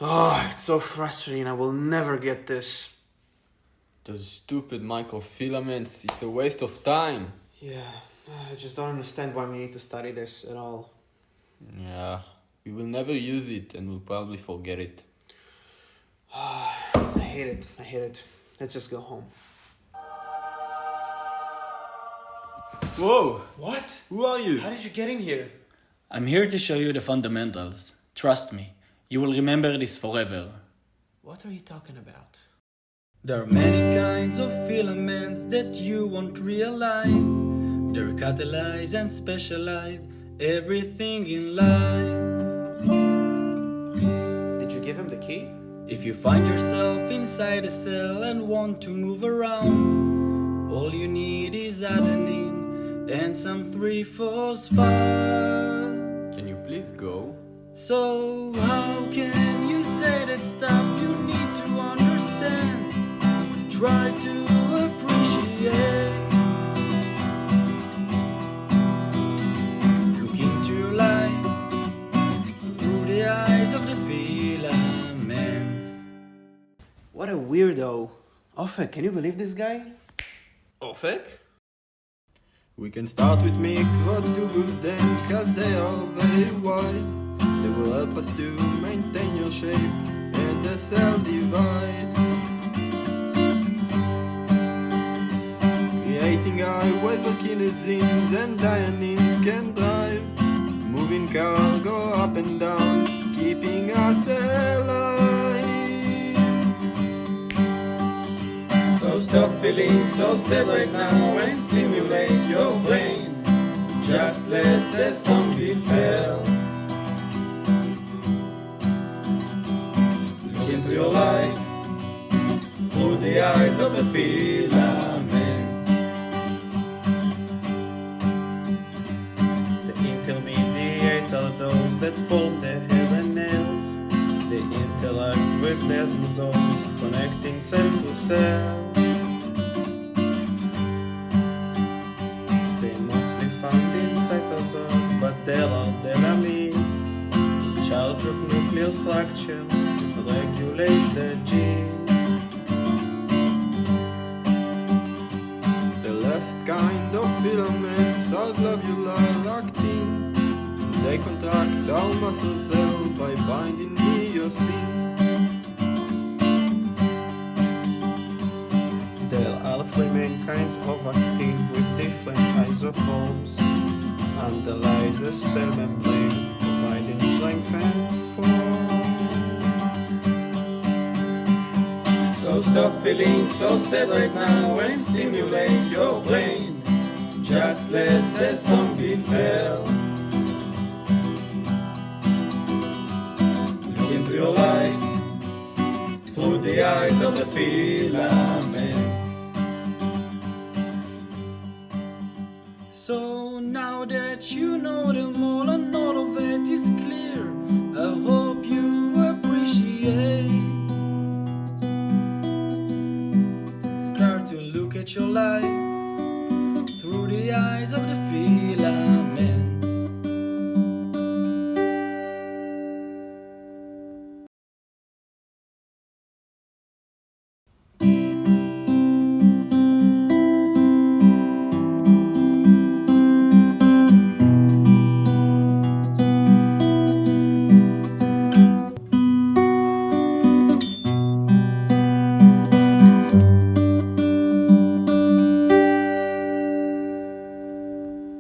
Oh, it's so frustrating. I will never get this. Those stupid microfilaments, it's a waste of time. Yeah, I just don't understand why we need to study this at all. Yeah, we will never use it and we'll probably forget it. I hate it. Let's just go home. Whoa! What? Who are you? How did you get in here? I'm here to show you the fundamentals. Trust me, you will remember this forever. What are you talking about? There are many kinds of filaments that you won't realize. They're catalyzed and specialized, everything in life. Did you give him the key? If you find yourself inside a cell and want to move around, all you need is adenine and some 3-phosphate. Can you please go? So how can you say that stuff you need to understand? Try to appreciate. Look into your life through the eyes of the filaments. What a weirdo. Ofek, can you believe this guy? Ofek? We can start with microtubules then, cause they are very wide. They will help us to maintain your shape and the cell divide. Creating highways where kinesins and dianins can drive. Moving cargo up and down, keeping us alive. So stop feeling so sad right now and stimulate your brain. Just let the song be felt. Look into your life through the eyes of the filaments. The intermediate are those that form the hair and nails. They interact with plasmosomes, connecting cell to cell. They mostly found in cytosol, but there are delemes, in charge of nuclear structure, to regulate the genes. The last kind of filaments are globular actin. They contract our muscle cell by binding myosin. There are 3 main kinds of actin with different isoforms. Underlie the cell membrane, providing strength and form. So stop feeling so sad right now and stimulate your brain. Just let the song be felt. Look into your life through the eyes of the filaments. So now that you know them all and all of it is clear, I hope you appreciate. Start to look at your life through the eyes of the filament.